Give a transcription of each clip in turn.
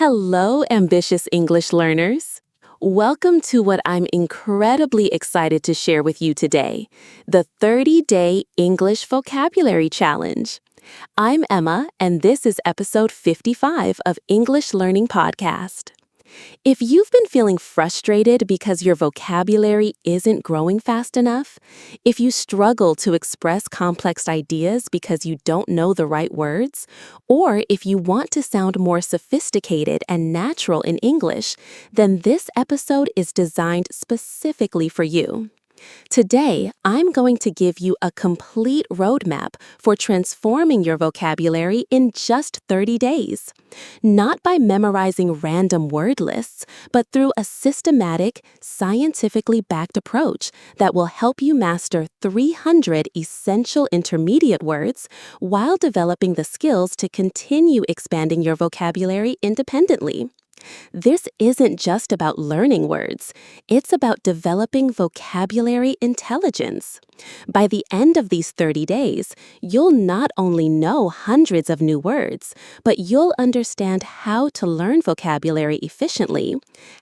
Hello, ambitious English learners. Welcome to what I'm incredibly excited to share with you today, the 30-Day English Vocabulary Challenge. I'm Emma, and this is episode 55 of English Learning Podcast. If you've been feeling frustrated because your vocabulary isn't growing fast enough, if you struggle to express complex ideas because you don't know the right words, or if you want to sound more sophisticated and natural in English, then this episode is designed specifically for you. Today, I'm going to give you a complete roadmap for transforming your vocabulary in just 30 days. Not by memorizing random word lists, but through a systematic, scientifically backed approach that will help you master 300 essential intermediate words while developing the skills to continue expanding your vocabulary independently. This isn't just about learning words, it's about developing vocabulary intelligence. By the end of these 30 days, you'll not only know hundreds of new words, but you'll understand how to learn vocabulary efficiently,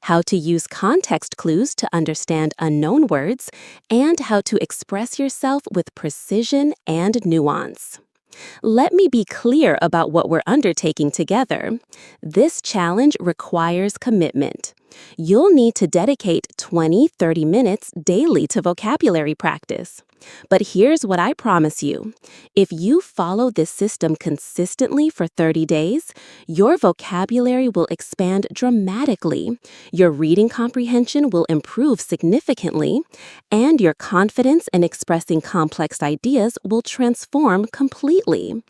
how to use context clues to understand unknown words, and how to express yourself with precision and nuance. Let me be clear about what we're undertaking together. This challenge requires commitment. You'll need to dedicate 20-30 minutes daily to vocabulary practice. But here's what I promise you. If you follow this system consistently for 30 days, your vocabulary will expand dramatically, your reading comprehension will improve significantly, and your confidence in expressing complex ideas will transform completely.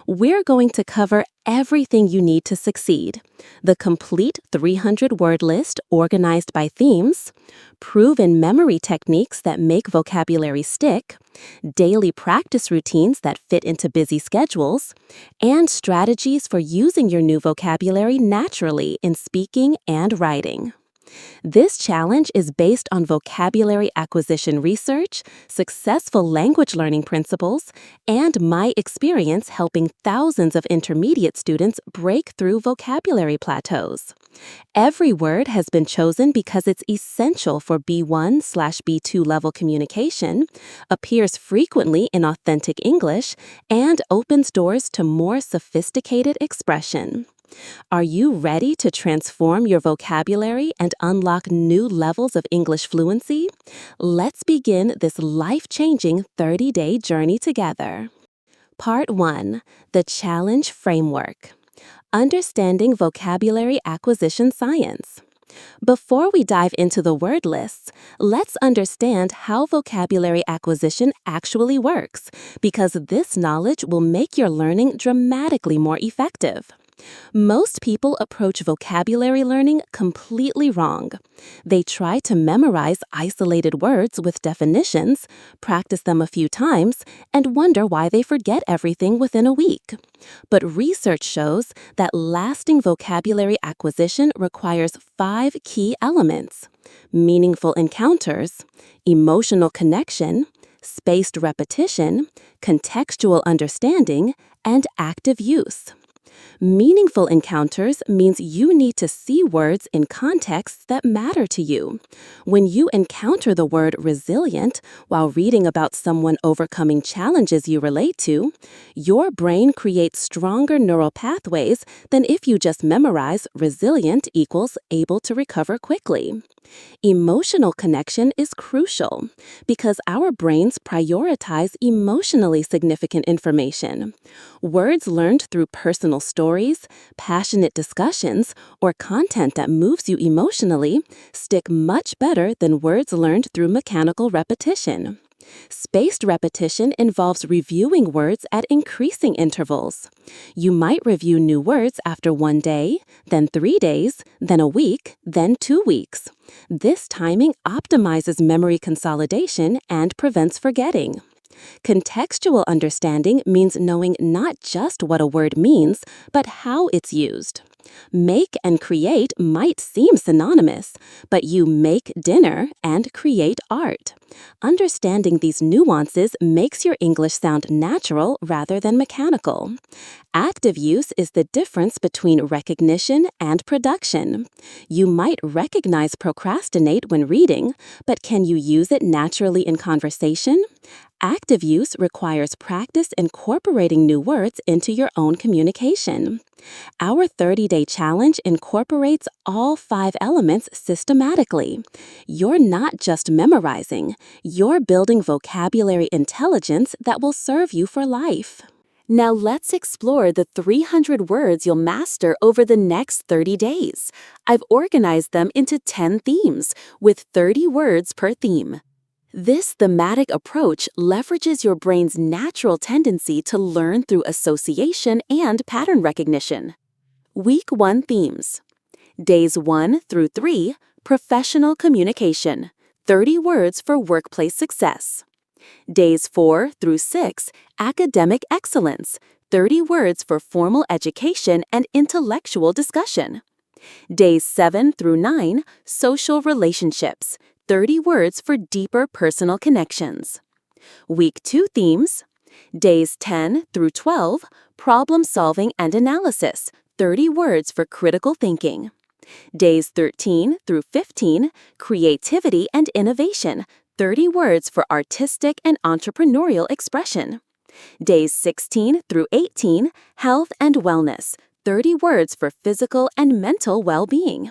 We're going to cover everything you need to succeed: the complete 300-word list organized by themes, proven memory techniques that make vocabulary stick, daily practice routines that fit into busy schedules, and strategies for using your new vocabulary naturally in speaking and writing. This challenge is based on vocabulary acquisition research, successful language learning principles, and my experience helping thousands of intermediate students break through vocabulary plateaus. Every word has been chosen because it's essential for B1/B2 level communication, appears frequently in authentic English, and opens doors to more sophisticated expression. Are you ready to transform your vocabulary and unlock new levels of English fluency? Let's begin this life-changing 30-day journey together. Part 1. The Challenge Framework. Understanding Vocabulary Acquisition Science. Before we dive into the word lists, let's understand how vocabulary acquisition actually works, because this knowledge will make your learning dramatically more effective. Most people approach vocabulary learning completely wrong. They try to memorize isolated words with definitions, practice them a few times, and wonder why they forget everything within a week. But research shows that lasting vocabulary acquisition requires 5 key elements: meaningful encounters, emotional connection, spaced repetition, contextual understanding, and active use. Meaningful encounters means you need to see words in contexts that matter to you. When you encounter the word resilient while reading about someone overcoming challenges you relate to, your brain creates stronger neural pathways than if you just memorize resilient equals able to recover quickly. Emotional connection is crucial because our brains prioritize emotionally significant information. Words learned through personal stories, passionate discussions, or content that moves you emotionally stick much better than words learned through mechanical repetition. Spaced repetition involves reviewing words at increasing intervals. You might review new words after 1 day, then 3 days, then a week, then 2 weeks. This timing optimizes memory consolidation and prevents forgetting. Contextual understanding means knowing not just what a word means, but how it's used. Make and create might seem synonymous, but you make dinner and create art. Understanding these nuances makes your English sound natural rather than mechanical. Active use is the difference between recognition and production. You might recognize procrastinate when reading, but can you use it naturally in conversation? Active use requires practice incorporating new words into your own communication. Our 30-day challenge incorporates all 5 elements systematically. You're not just memorizing, you're building vocabulary intelligence that will serve you for life. Now let's explore the 300 words you'll master over the next 30 days. I've organized them into 10 themes, with 30 words per theme. This thematic approach leverages your brain's natural tendency to learn through association and pattern recognition. Week 1 themes. Days 1 through 3, professional communication, 30 words for workplace success. Days 4 through 6, academic excellence, 30 words for formal education and intellectual discussion. Days 7 through 9, social relationships, 30 words for deeper personal connections. Week 2 themes. Days 10 through 12, problem solving and analysis, 30 words for critical thinking. Days 13 through 15, creativity and innovation, 30 words for artistic and entrepreneurial expression. Days 16 through 18, health and wellness, 30 words for physical and mental well-being.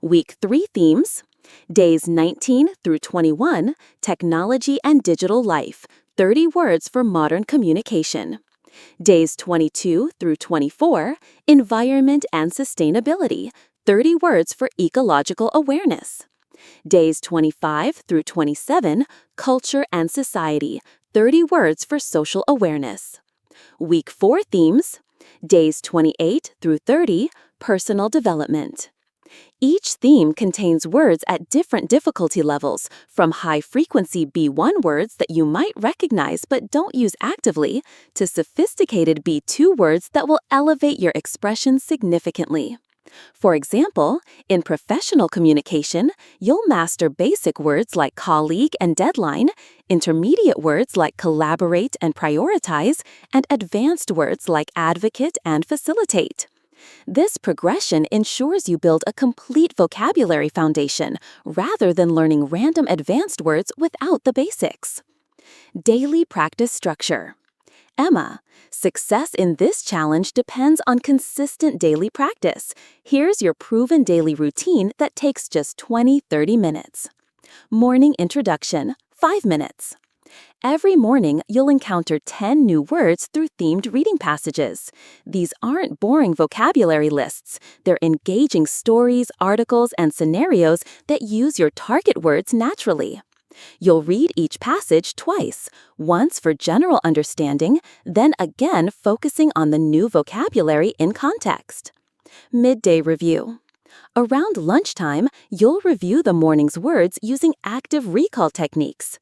Week 3 themes. Days 19 through 21, technology and digital life, 30 words for modern communication. Days 22 through 24, environment and sustainability, 30 words for ecological awareness. Days 25 through 27, culture and society, 30 words for social awareness. Week 4 themes. Days 28 through 30, personal development. Each theme contains words at different difficulty levels, from high-frequency B1 words that you might recognize but don't use actively, to sophisticated B2 words that will elevate your expression significantly. For example, in professional communication, you'll master basic words like colleague and deadline, intermediate words like collaborate and prioritize, and advanced words like advocate and facilitate. This progression ensures you build a complete vocabulary foundation rather than learning random advanced words without the basics. Daily practice structure. Emma, success in this challenge depends on consistent daily practice. Here's your proven daily routine that takes just 20-30 minutes. Morning introduction, 5 minutes. Every morning, you'll encounter 10 new words through themed reading passages. These aren't boring vocabulary lists. They're engaging stories, articles, and scenarios that use your target words naturally. You'll read each passage twice, once for general understanding, then again focusing on the new vocabulary in context. Midday review. Around lunchtime, you'll review the morning's words using active recall techniques.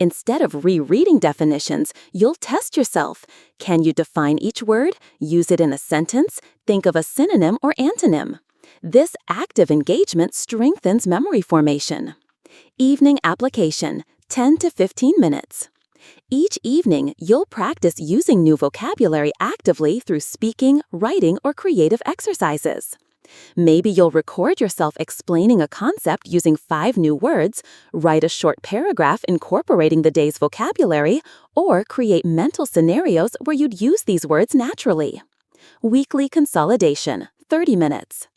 Instead of rereading definitions, you'll test yourself. Can you define each word, use it in a sentence, think of a synonym or antonym? This active engagement strengthens memory formation. Evening application, 10 to 15 minutes. Each evening, you'll practice using new vocabulary actively through speaking, writing, or creative exercises. Maybe you'll record yourself explaining a concept using 5 new words, write a short paragraph incorporating the day's vocabulary, or create mental scenarios where you'd use these words naturally. Weekly consolidation, 30 minutes.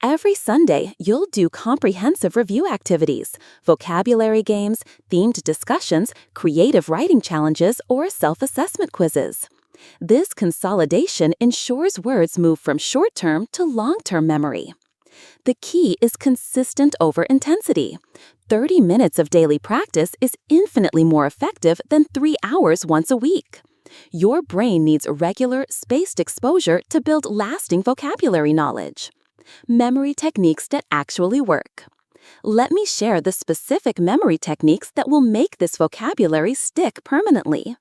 Every Sunday, you'll do comprehensive review activities, vocabulary games, themed discussions, creative writing challenges, or self-assessment quizzes. This consolidation ensures words move from short-term to long-term memory. The key is consistent over intensity. 30 minutes of daily practice is infinitely more effective than 3 hours once a week. Your brain needs regular, spaced exposure to build lasting vocabulary knowledge. Memory techniques that actually work. Let me share the specific memory techniques that will make this vocabulary stick permanently.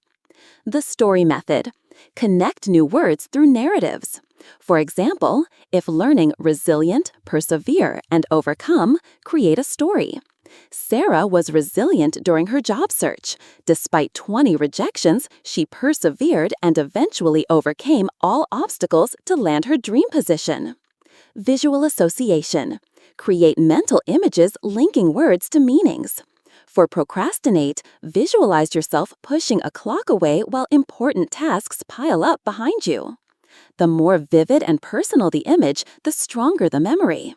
The story method. Connect new words through narratives. For example, if learning resilient, persevere, and overcome, create a story. Sarah was resilient during her job search. Despite 20 rejections, she persevered and eventually overcame all obstacles to land her dream position. Visual association. Create mental images linking words to meanings. For procrastinate, visualize yourself pushing a clock away while important tasks pile up behind you. The more vivid and personal the image, the stronger the memory.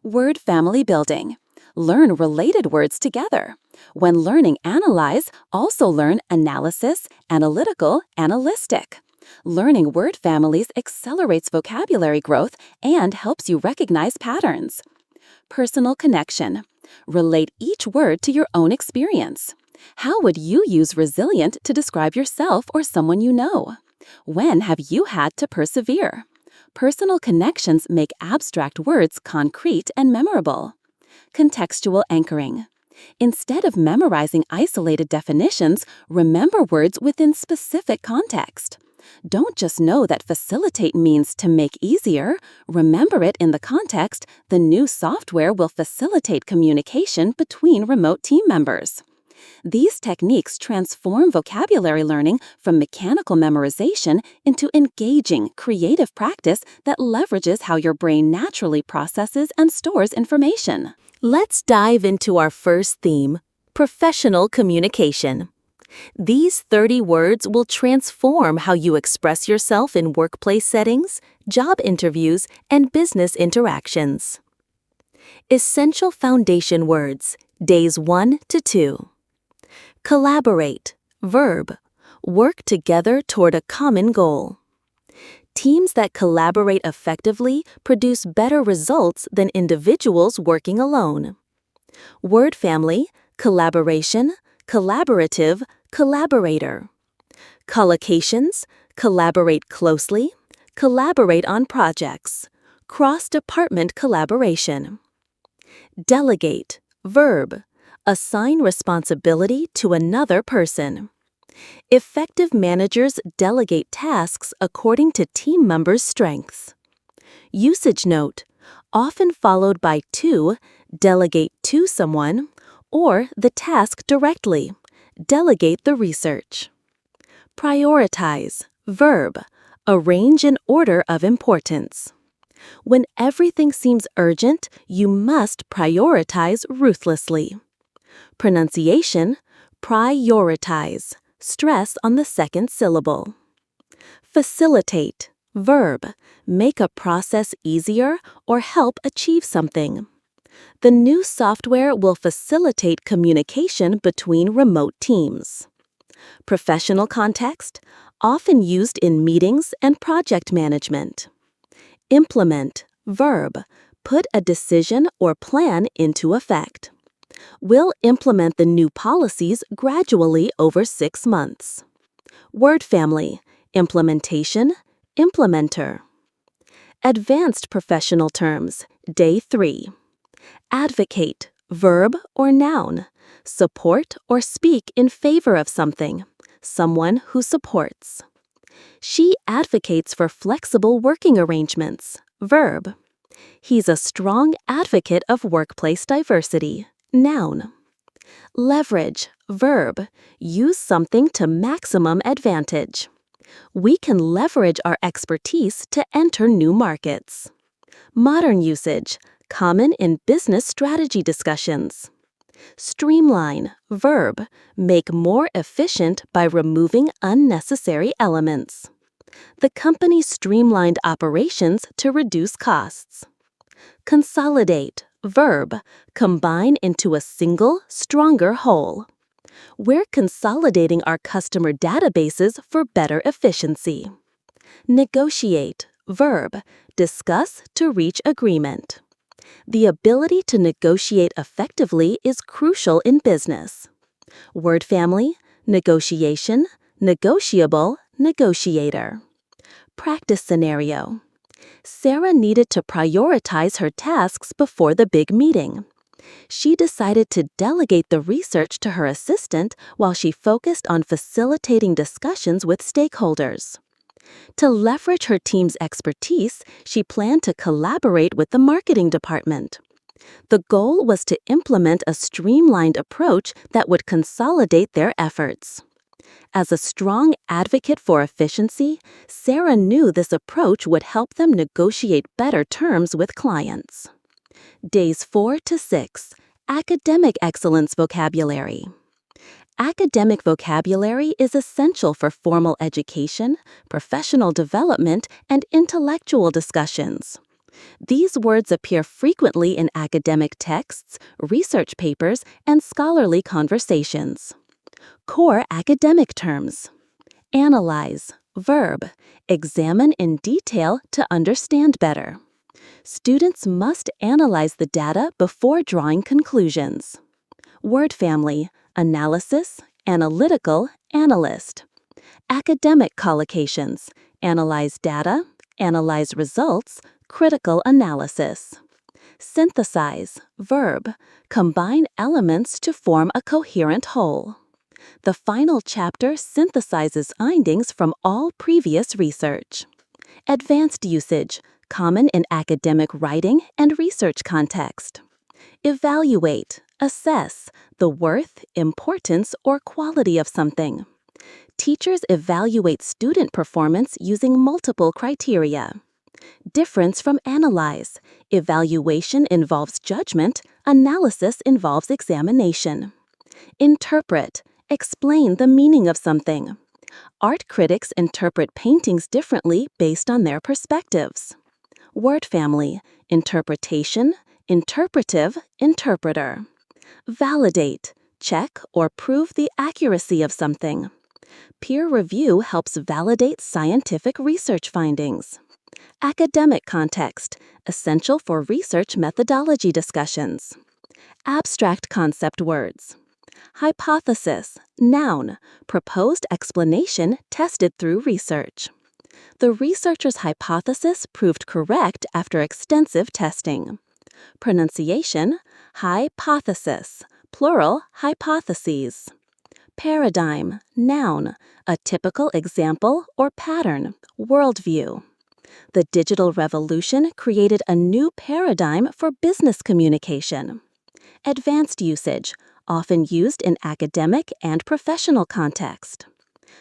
Word family building. Learn related words together. When learning analyze, also learn analysis, analytical, analytic. Learning word families accelerates vocabulary growth and helps you recognize patterns. Personal connection. Relate each word to your own experience. How would you use resilient to describe yourself or someone you know? When have you had to persevere? Personal connections make abstract words concrete and memorable. Contextual anchoring. Instead of memorizing isolated definitions, remember words within specific context. Don't just know that facilitate means to make easier. Remember it in the context, the new software will facilitate communication between remote team members. These techniques transform vocabulary learning from mechanical memorization into engaging, creative practice that leverages how your brain naturally processes and stores information. Let's dive into our first theme, professional communication. These 30 words will transform how you express yourself in workplace settings, job interviews, and business interactions. Essential foundation words, days 1 to 2. Collaborate, verb, work together toward a common goal. Teams that collaborate effectively produce better results than individuals working alone. Word family, collaboration, collaborative, collaborator. Collocations, collaborate closely, collaborate on projects, cross-department collaboration. Delegate, verb, assign responsibility to another person. Effective managers delegate tasks according to team members' strengths. Usage note, often followed by to, delegate to someone, or the task directly, delegate the research. Prioritize, verb, arrange in order of importance. When everything seems urgent, you must prioritize ruthlessly. Pronunciation, prioritize, stress on the second syllable. Facilitate, verb, make a process easier or help achieve something. The new software will facilitate communication between remote teams. Professional context, often used in meetings and project management. Implement, verb, put a decision or plan into effect. We'll implement the new policies gradually over 6 months. Word family, implementation, implementer. Advanced professional terms, day 3. Advocate, verb or noun, support or speak in favor of something, someone who supports. She advocates for flexible working arrangements, verb. He's a strong advocate of workplace diversity, noun. Leverage, verb, use something to maximum advantage. We can leverage our expertise to enter new markets. Modern usage, common in business strategy discussions. Streamline, verb, make more efficient by removing unnecessary elements. The company streamlined operations to reduce costs. Consolidate, verb, combine into a single, stronger whole. We're consolidating our customer databases for better efficiency. Negotiate, verb, discuss to reach agreement. The ability to negotiate effectively is crucial in business. Word family, negotiation, negotiable, negotiator. Practice scenario. Sarah needed to prioritize her tasks before the big meeting. She decided to delegate the research to her assistant while she focused on facilitating discussions with stakeholders. To leverage her team's expertise, she planned to collaborate with the marketing department. The goal was to implement a streamlined approach that would consolidate their efforts. As a strong advocate for efficiency, Sarah knew this approach would help them negotiate better terms with clients. Days 4 to 6. Academic Excellence Vocabulary. Academic vocabulary is essential for formal education, professional development, and intellectual discussions. These words appear frequently in academic texts, research papers, and scholarly conversations. Core academic terms. Analyze, verb, examine in detail to understand better. Students must analyze the data before drawing conclusions. Word family, analysis, analytical, analyst. Academic collocations, analyze data, analyze results, critical analysis. Synthesize, verb, combine elements to form a coherent whole. The final chapter synthesizes findings from all previous research. Advanced usage, common in academic writing and research context. Evaluate, assess the worth, importance, or quality of something. Teachers evaluate student performance using multiple criteria. Difference from analyze. Evaluation involves judgment, analysis involves examination. Interpret, explain the meaning of something. Art critics interpret paintings differently based on their perspectives. Word family, interpretation, interpretive, interpreter. Validate, check or prove the accuracy of something. Peer review helps validate scientific research findings. Academic context, essential for research methodology discussions. Abstract concept words. Hypothesis, noun, proposed explanation tested through research. The researcher's hypothesis proved correct after extensive testing. Pronunciation, hypothesis, plural, hypotheses. Paradigm, noun, a typical example or pattern, worldview. The digital revolution created a new paradigm for business communication. Advanced usage, often used in academic and professional context.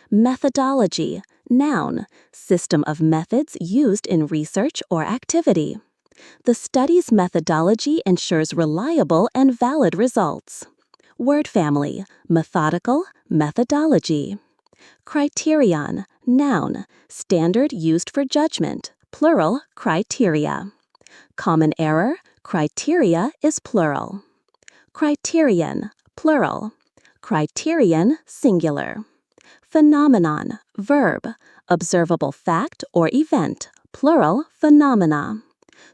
Methodology, noun, system of methods used in research or activity. The study's methodology ensures reliable and valid results. Word family, methodical, methodology. Criterion, noun, standard used for judgment, plural, criteria. Common error, criteria is plural. Criterion, plural. Criterion, singular. Phenomenon, verb, observable fact or event, plural, phenomena.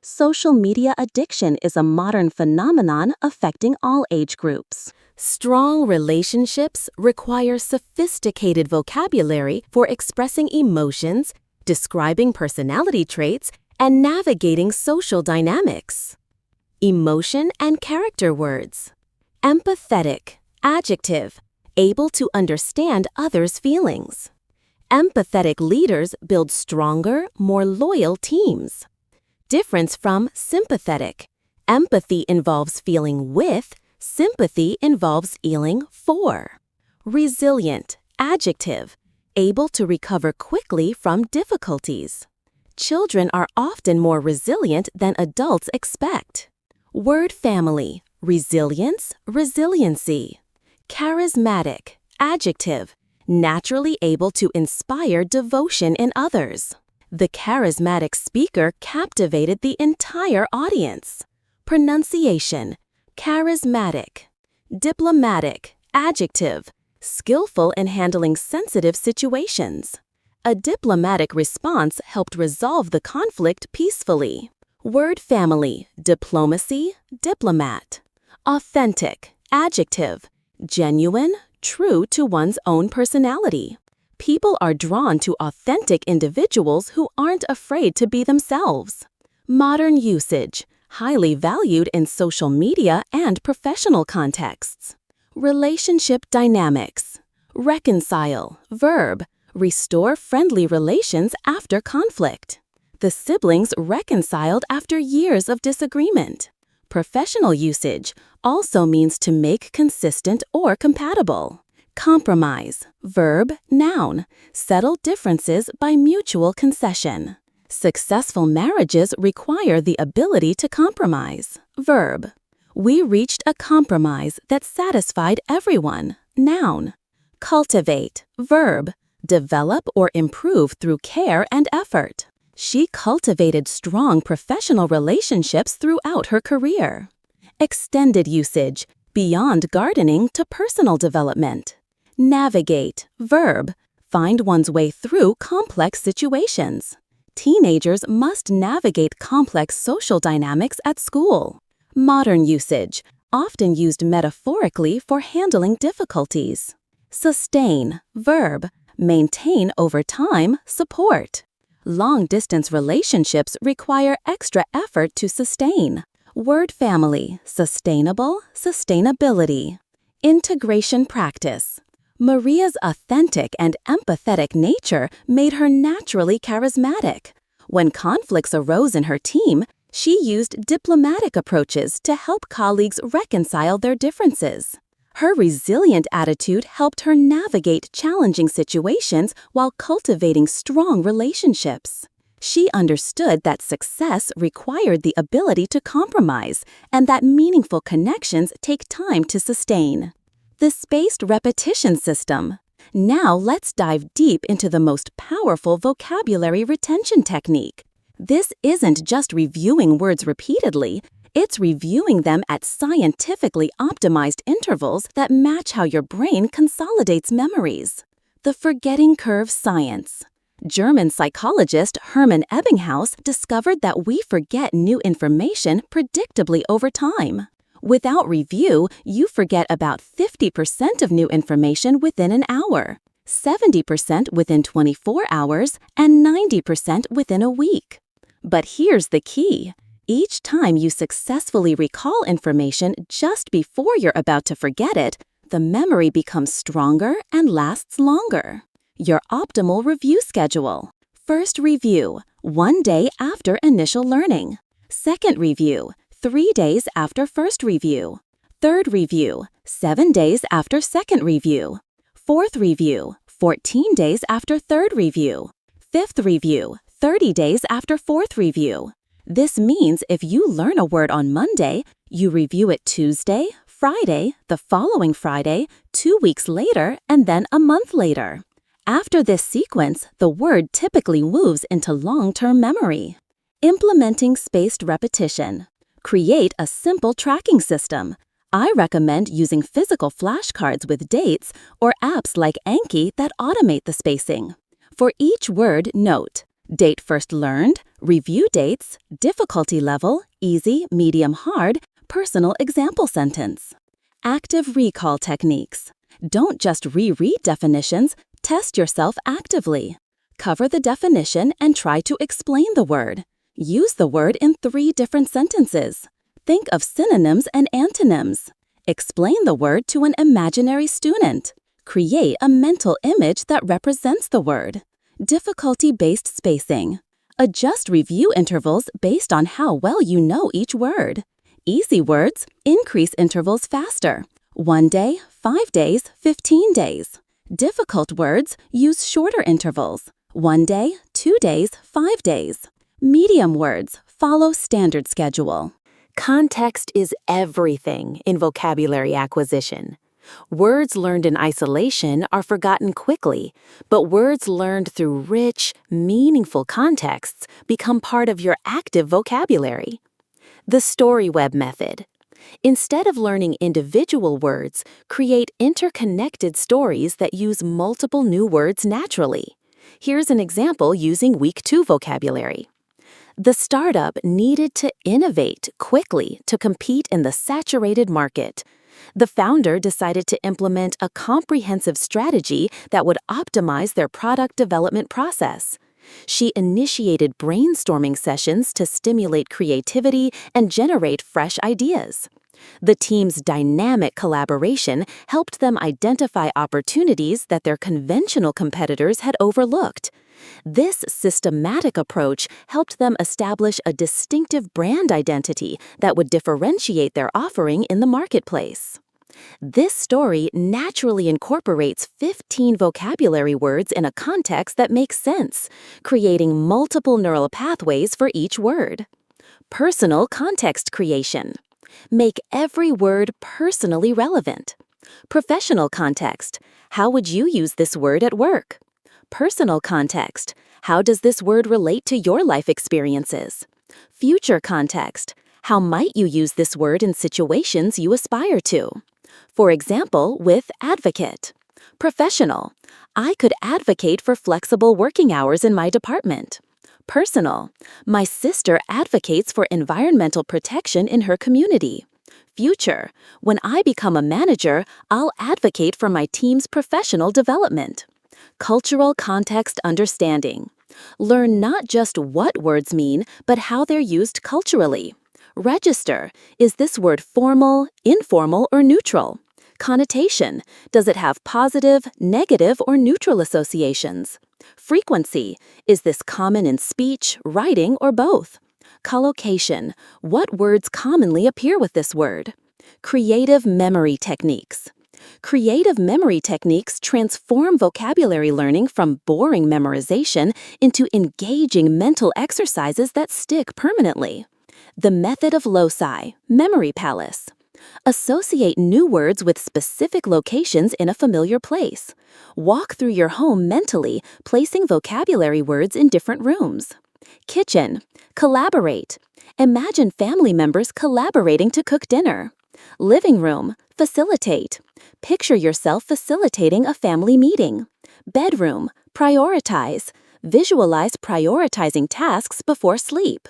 Social media addiction is a modern phenomenon affecting all age groups. Strong relationships require sophisticated vocabulary for expressing emotions, describing personality traits, and navigating social dynamics. Emotion and character words. Empathetic, adjective, able to understand others' feelings. Empathetic leaders build stronger, more loyal teams. Difference from sympathetic. Empathy involves feeling with, sympathy involves feeling for. Resilient, adjective, able to recover quickly from difficulties. Children are often more resilient than adults expect. Word family, resilience, resiliency. Charismatic, adjective, naturally able to inspire devotion in others. The charismatic speaker captivated the entire audience. Pronunciation, charismatic. Diplomatic, adjective, skillful in handling sensitive situations. A diplomatic response helped resolve the conflict peacefully. Word family, diplomacy, diplomat. Authentic, adjective, genuine, true to one's own personality. People are drawn to authentic individuals who aren't afraid to be themselves. Modern usage, highly valued in social media and professional contexts. Relationship dynamics. Reconcile, verb, restore friendly relations after conflict. The siblings reconciled after years of disagreement. Professional usage also means to make consistent or compatible. Compromise, verb, noun, settle differences by mutual concession. Successful marriages require the ability to compromise. Verb. We reached a compromise that satisfied everyone. Noun. Cultivate, verb. Develop or improve through care and effort. She cultivated strong professional relationships throughout her career. Extended usage, beyond gardening to personal development. Navigate, verb. Find one's way through complex situations. Teenagers must navigate complex social dynamics at school. Modern usage, often used metaphorically for handling difficulties. Sustain, verb. Maintain over time, support. Long-distance relationships require extra effort to sustain. Word family, sustainable, sustainability. Integration practice. Maria's authentic and empathetic nature made her naturally charismatic. When conflicts arose in her team, she used diplomatic approaches to help colleagues reconcile their differences. Her resilient attitude helped her navigate challenging situations while cultivating strong relationships. She understood that success required the ability to compromise and that meaningful connections take time to sustain. The spaced repetition system. Now let's dive deep into the most powerful vocabulary retention technique. This isn't just reviewing words repeatedly, it's reviewing them at scientifically optimized intervals that match how your brain consolidates memories. The forgetting curve science. German psychologist Hermann Ebbinghaus discovered that we forget new information predictably over time. Without review, you forget about 50% of new information within an hour, 70% within 24 hours, and 90% within a week. But here's the key. Each time you successfully recall information just before you're about to forget it, the memory becomes stronger and lasts longer. Your optimal review schedule. First review, 1 day after initial learning. Second review, 3 days after first review. Third review, 7 days after second review. Fourth review, 14 days after third review. Fifth review, 30 days after fourth review. This means if you learn a word on Monday, you review it Tuesday, Friday, the following Friday, 2 weeks later, and then a month later. After this sequence, the word typically moves into long-term memory. Implementing spaced repetition. Create a simple tracking system. I recommend using physical flashcards with dates or apps like Anki that automate the spacing. For each word, note date first learned, review dates, difficulty level, easy, medium, hard, personal example sentence. Active recall techniques. Don't just reread definitions, test yourself actively. Cover the definition and try to explain the word. Use the word in 3 different sentences. Think of synonyms and antonyms. Explain the word to an imaginary student. Create a mental image that represents the word. Difficulty-based spacing. Adjust review intervals based on how well you know each word. Easy words, increase intervals faster. 1 day, 5 days, 15 days. Difficult words, use shorter intervals. 1 day, 2 days, 5 days. Medium words, follow standard schedule. Context is everything in vocabulary acquisition. Words learned in isolation are forgotten quickly, but words learned through rich, meaningful contexts become part of your active vocabulary. The story web method. Instead of learning individual words, create interconnected stories that use multiple new words naturally. Here's an example using Week 2 vocabulary. The startup needed to innovate quickly to compete in the saturated market. The founder decided to implement a comprehensive strategy that would optimize their product development process. She initiated brainstorming sessions to stimulate creativity and generate fresh ideas. The team's dynamic collaboration helped them identify opportunities that their conventional competitors had overlooked. This systematic approach helped them establish a distinctive brand identity that would differentiate their offering in the marketplace. This story naturally incorporates 15 vocabulary words in a context that makes sense, creating multiple neural pathways for each word. Personal context creation. Make every word personally relevant. Professional context. How would you use this word at work? Personal context. How does this word relate to your life experiences? Future context. How might you use this word in situations you aspire to? For example, with advocate. Professional. I could advocate for flexible working hours in my department. Personal. My sister advocates for environmental protection in her community. Future. When I become a manager, I'll advocate for my team's professional development. Cultural context understanding. Learn not just what words mean, but how they're used culturally. Register. Is this word formal, informal, or neutral? Connotation. Does it have positive, negative, or neutral associations? Frequency. Is this common in speech, writing, or both? Collocation. What words commonly appear with this word? Creative memory techniques. Creative memory techniques transform vocabulary learning from boring memorization into engaging mental exercises that stick permanently. The method of loci, memory palace. Associate new words with specific locations in a familiar place. Walk through your home mentally, placing vocabulary words in different rooms. Kitchen. Collaborate. Imagine family members collaborating to cook dinner. Living room. Facilitate. Picture yourself facilitating a family meeting. Bedroom. Prioritize. Visualize prioritizing tasks before sleep.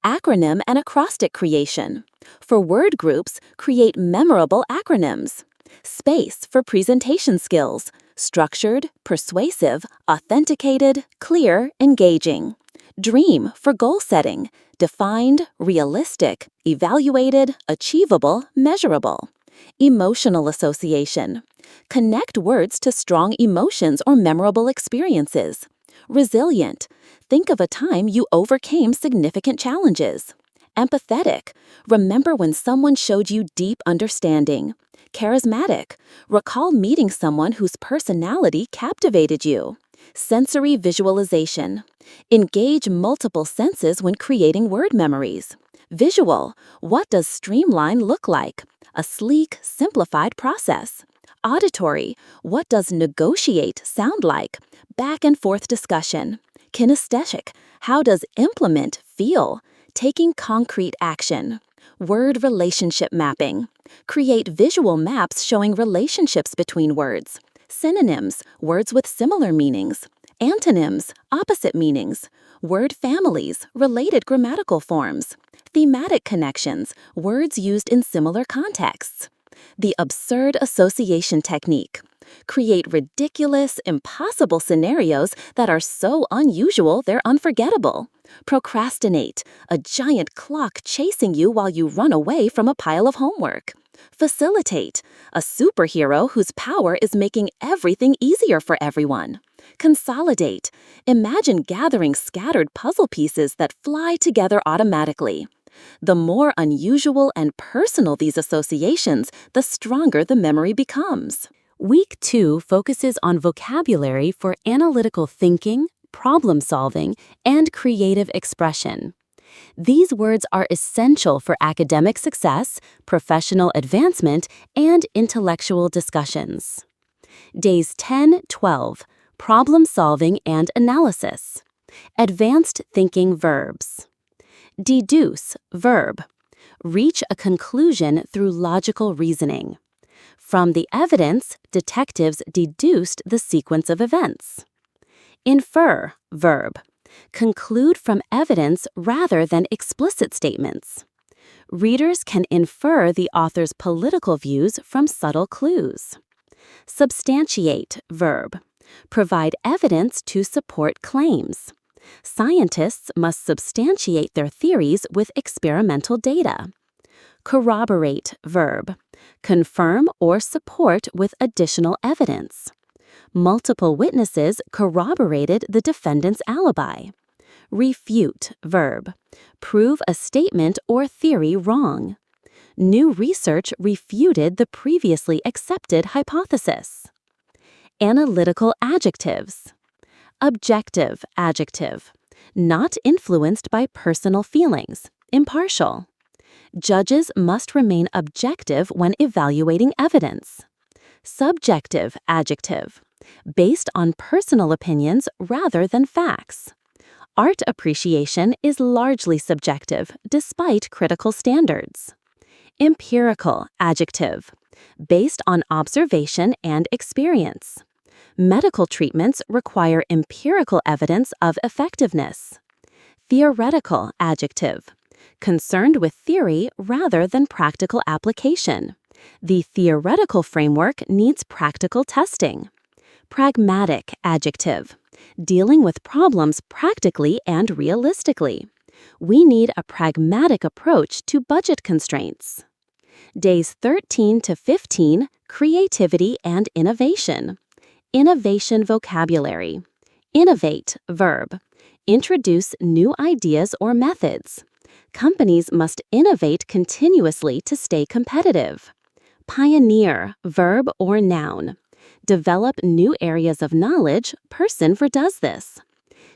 Acronym and acrostic creation. For word groups, create memorable acronyms. Space for presentation skills. Structured, persuasive, authenticated, clear, engaging. Dream for goal setting. Defined, realistic, evaluated, achievable, measurable. Emotional association. Connect words to strong emotions or memorable experiences. Resilient. Think of a time you overcame significant challenges. Empathetic. Remember when someone showed you deep understanding. Charismatic. Recall meeting someone whose personality captivated you. Sensory visualization. Engage multiple senses when creating word memories. Visual. What does streamline look like? A sleek, simplified process. Auditory. What does negotiate sound like? Back and forth discussion. Kinesthetic. How does implement feel? Taking concrete action. Word relationship mapping. Create visual maps showing relationships between words. Synonyms, words with similar meanings. Antonyms, opposite meanings. Word families, related grammatical forms. Thematic connections, words used in similar contexts. The absurd association technique. Create ridiculous, impossible scenarios that are so unusual they're unforgettable. Procrastinate, a giant clock chasing you while you run away from a pile of homework. Facilitate, a superhero whose power is making everything easier for everyone. Consolidate, imagine gathering scattered puzzle pieces that fly together automatically. The more unusual and personal these associations, the stronger the memory becomes. Week 2 focuses on vocabulary for analytical thinking, problem-solving, and creative expression. These words are essential for academic success, professional advancement, and intellectual discussions. Days 10-12, problem-solving and analysis. Advanced thinking verbs. Deduce, verb. Reach a conclusion through logical reasoning. From the evidence, detectives deduced the sequence of events. Infer, verb. Conclude from evidence rather than explicit statements. Readers can infer the author's political views from subtle clues. Substantiate, verb. Provide evidence to support claims. Scientists must substantiate their theories with experimental data. Corroborate, verb. Confirm or support with additional evidence. Multiple witnesses corroborated the defendant's alibi. Refute, verb. Prove a statement or theory wrong. New research refuted the previously accepted hypothesis. Analytical adjectives. Objective adjective. Not influenced by personal feelings. Impartial. Judges must remain objective when evaluating evidence. Subjective adjective. Based on personal opinions rather than facts. Art appreciation is largely subjective despite critical standards. Empirical adjective. Based on observation and experience. Medical treatments require empirical evidence of effectiveness. Theoretical adjective. Concerned with theory rather than practical application. The theoretical framework needs practical testing. Pragmatic adjective. Dealing with problems practically and realistically. We need a pragmatic approach to budget constraints. Days 13 to 15, creativity and innovation. Innovation vocabulary. Innovate, verb. Introduce new ideas or methods. Companies must innovate continuously to stay competitive. Pioneer, verb or noun. Develop new areas of knowledge, person does this.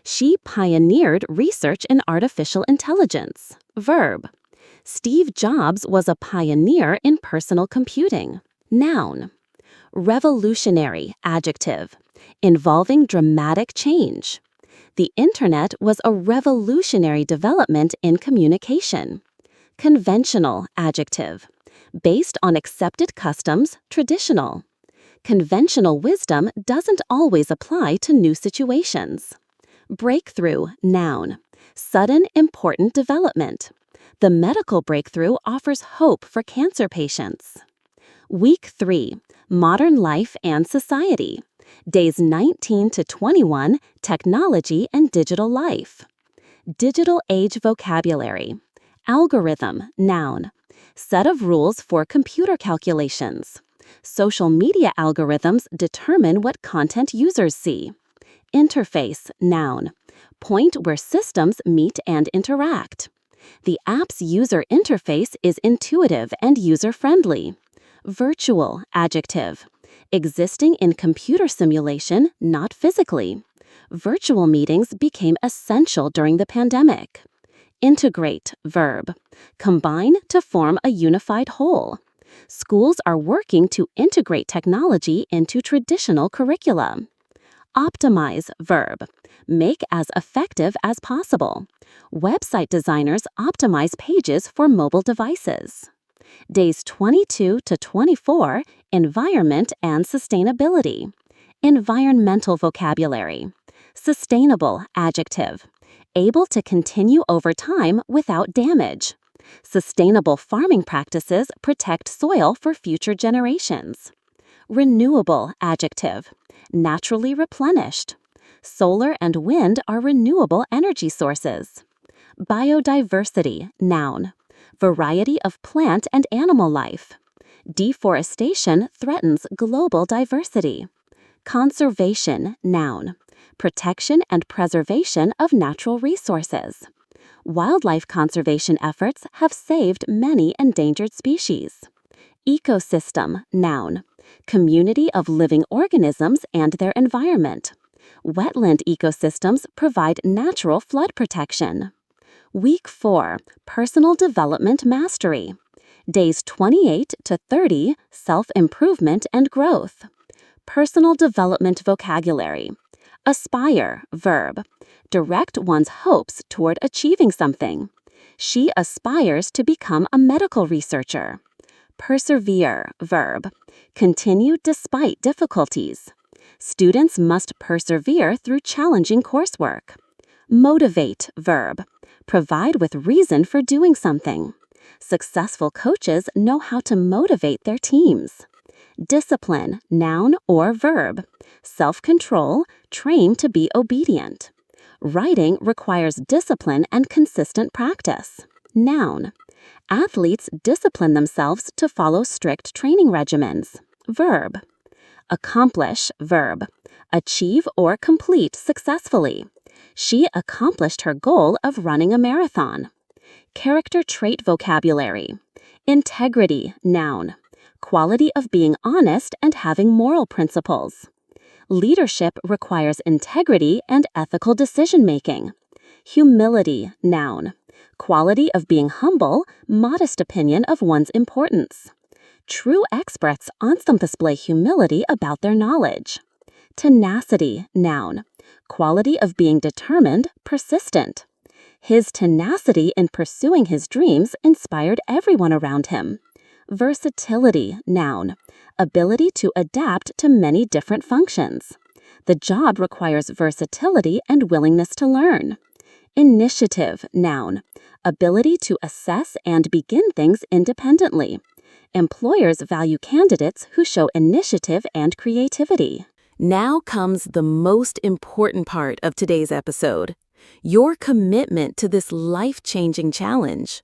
She pioneered research in artificial intelligence, verb. Steve Jobs was a pioneer in personal computing, noun. Revolutionary adjective. Involving dramatic change. The Internet was a revolutionary development in communication. Conventional adjective. Based on accepted customs, traditional. Conventional wisdom doesn't always apply to new situations. Breakthrough, noun. Sudden, important development. The medical breakthrough offers hope for cancer patients. Week 3, Modern Life and Society. Days 19 to 21, Technology and Digital Life. Digital age vocabulary. Algorithm, noun. Set of rules for computer calculations. Social media algorithms determine what content users see. Interface, noun. Point where systems meet and interact. The app's user interface is intuitive and user-friendly. Virtual adjective. Existing in computer simulation, not physically. Virtual meetings became essential during the pandemic. Integrate, verb. Combine to form a unified whole. Schools are working to integrate technology into traditional curricula. Optimize, verb. Make as effective as possible. Website designers optimize pages for mobile devices. Days 22 to 24, Environment and Sustainability. Environmental vocabulary. Sustainable adjective. Able to continue over time without damage. Sustainable farming practices protect soil for future generations. Renewable adjective. Naturally replenished. Solar and wind are renewable energy sources. Biodiversity, noun. Variety of plant and animal life. Deforestation threatens global diversity. Conservation, noun. Protection and preservation of natural resources. Wildlife conservation efforts have saved many endangered species. Ecosystem, noun. Community of living organisms and their environment. Wetland ecosystems provide natural flood protection. Week 4, Personal Development Mastery. Days 28 to 30, Self-Improvement and Growth. Personal Development Vocabulary. Aspire, verb. Direct one's hopes toward achieving something. She aspires to become a medical researcher. Persevere, verb. Continue despite difficulties. Students must persevere through challenging coursework. Motivate, verb. Provide with reason for doing something. Successful coaches know how to motivate their teams. Discipline, noun or verb. Self-control, train to be obedient. Writing requires discipline and consistent practice. Noun. Athletes discipline themselves to follow strict training regimens. Verb. Accomplish, verb. Achieve or complete successfully. She accomplished her goal of running a marathon. Character trait vocabulary. Integrity, noun. Quality of being honest and having moral principles. Leadership requires integrity and ethical decision-making. Humility, noun. Quality of being humble, modest opinion of one's importance. True experts often display humility about their knowledge. Tenacity, noun. Quality of being determined, persistent. His tenacity in pursuing his dreams inspired everyone around him. Versatility, noun. Ability to adapt to many different functions. The job requires versatility and willingness to learn. Initiative, noun. Ability to assess and begin things independently. Employers value candidates who show initiative and creativity. Now comes the most important part of today's episode, your commitment to this life-changing challenge.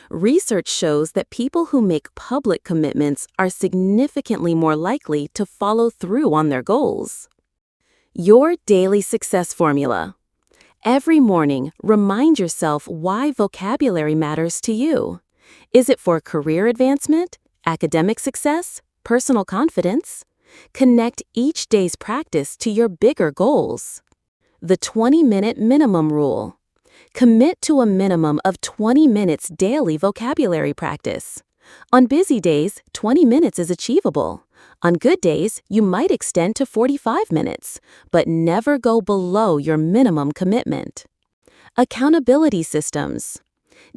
Research shows that people who make public commitments are significantly more likely to follow through on their goals. Your daily success formula. Every morning, remind yourself why vocabulary matters to you. Is it for career advancement, academic success, personal confidence? Connect each day's practice to your bigger goals. The 20-minute minimum rule. Commit to a minimum of 20 minutes daily vocabulary practice. On busy days, 20 minutes is achievable. On good days, you might extend to 45 minutes, but never go below your minimum commitment. Accountability systems.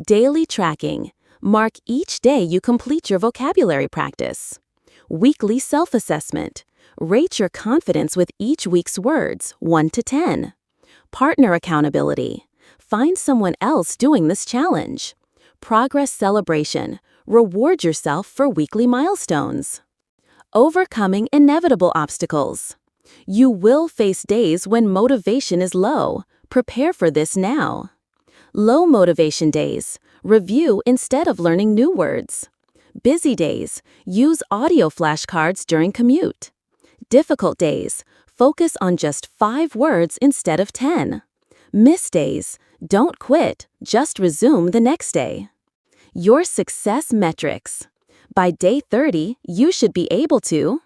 Daily tracking. Mark each day you complete your vocabulary practice. Weekly self-assessment. Rate your confidence with each week's words, 1 to 10. Partner accountability. Find someone else doing this challenge. Progress celebration. Reward yourself for weekly milestones. Overcoming inevitable obstacles. You will face days when motivation is low. Prepare for this now. Low motivation days. Review instead of learning new words. Busy days. Use audio flashcards during commute. Difficult days. Focus on just 5 words instead of 10. Miss days. Don't quit, just resume the next day. Your success metrics. By day 30, you should be able to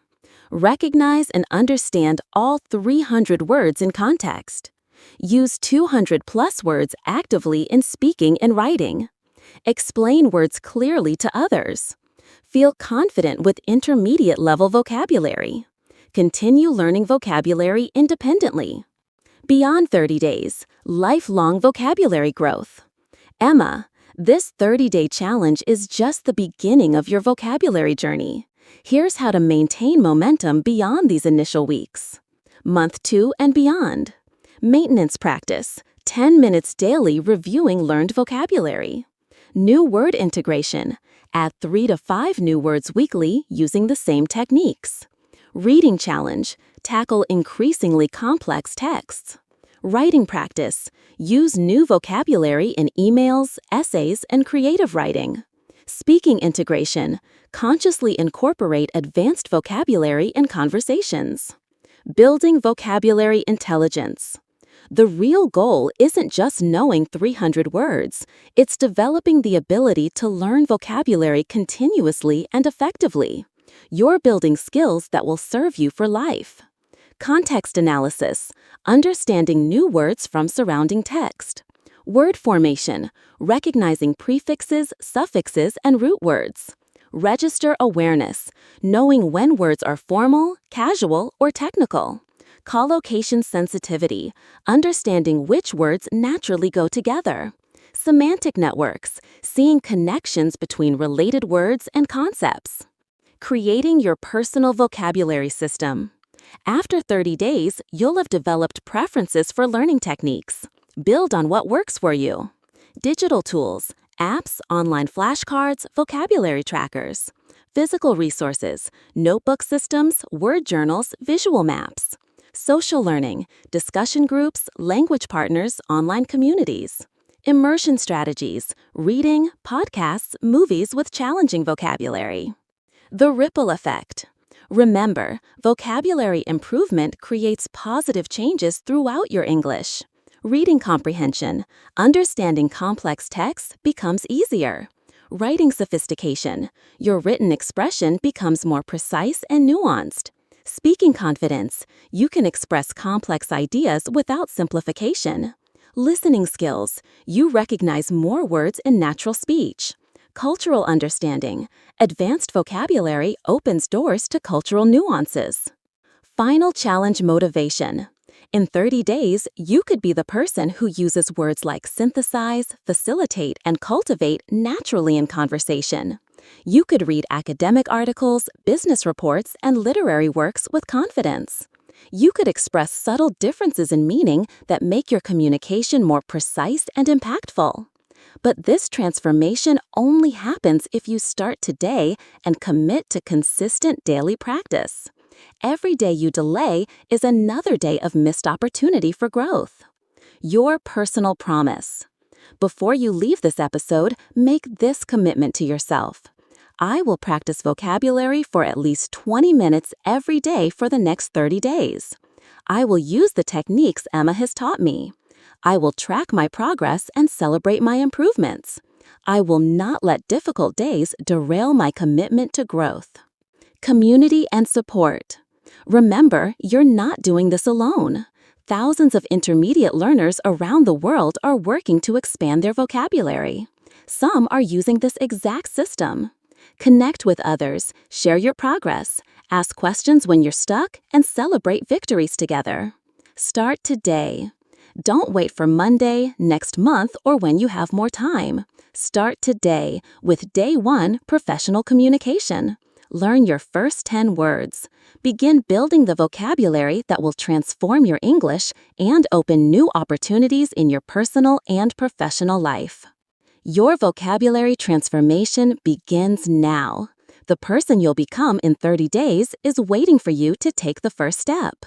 recognize and understand all 300 words in context. Use 200+ words actively in speaking and writing. Explain words clearly to others. Feel confident with intermediate-level vocabulary. Continue learning vocabulary independently. Beyond 30 days, lifelong vocabulary growth. Emma, this 30-day challenge is just the beginning of your vocabulary journey. Here's how to maintain momentum beyond these initial weeks. Month 2 and beyond. Maintenance practice, 10 minutes daily reviewing learned vocabulary. New word integration, add 3 to 5 new words weekly using the same techniques. Reading challenge, tackle increasingly complex texts. Writing practice, use new vocabulary in emails, essays, and creative writing. Speaking integration, consciously incorporate advanced vocabulary in conversations. Building vocabulary intelligence. The real goal isn't just knowing 300 words, it's developing the ability to learn vocabulary continuously and effectively. You're building skills that will serve you for life. Context analysis, understanding new words from surrounding text. Word formation, recognizing prefixes, suffixes, and root words. Register awareness, knowing when words are formal, casual, or technical. Collocation sensitivity, understanding which words naturally go together. Semantic networks, seeing connections between related words and concepts. Creating your personal vocabulary system. After 30 days, you'll have developed preferences for learning techniques. Build on what works for you. Digital tools, apps, online flashcards, vocabulary trackers. Physical resources, notebook systems, word journals, visual maps. Social learning, discussion groups, language partners, online communities. Immersion strategies, reading, podcasts, movies with challenging vocabulary. The ripple effect. Remember, vocabulary improvement creates positive changes throughout your English. Reading comprehension, understanding complex texts becomes easier. Writing sophistication, your written expression becomes more precise and nuanced. Speaking confidence, you can express complex ideas without simplification. Listening skills, you recognize more words in natural speech. Cultural understanding, advanced vocabulary opens doors to cultural nuances. Final challenge motivation. In 30 days, you could be the person who uses words like synthesize, facilitate, and cultivate naturally in conversation. You could read academic articles, business reports, and literary works with confidence. You could express subtle differences in meaning that make your communication more precise and impactful. But this transformation only happens if you start today and commit to consistent daily practice. Every day you delay is another day of missed opportunity for growth. Your personal promise. Before you leave this episode, make this commitment to yourself. I will practice vocabulary for at least 20 minutes every day for the next 30 days. I will use the techniques Emma has taught me. I will track my progress and celebrate my improvements. I will not let difficult days derail my commitment to growth. Community and support. Remember, you're not doing this alone. Thousands of intermediate learners around the world are working to expand their vocabulary. Some are using this exact system. Connect with others, share your progress, ask questions when you're stuck, and celebrate victories together. Start today. Don't wait for Monday, next month, or when you have more time. Start today with Day 1 Professional Communication. Learn your first 10 words. Begin building the vocabulary that will transform your English and open new opportunities in your personal and professional life. Your vocabulary transformation begins now. The person you'll become in 30 days is waiting for you to take the first step.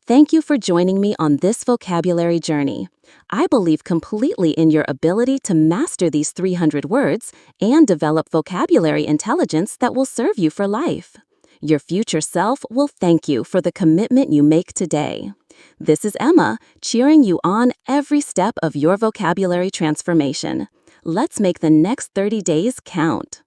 Thank you for joining me on this vocabulary journey. I believe completely in your ability to master these 300 words and develop vocabulary intelligence that will serve you for life. Your future self will thank you for the commitment you make today. This is Emma, cheering you on every step of your vocabulary transformation. Let's make the next 30 days count.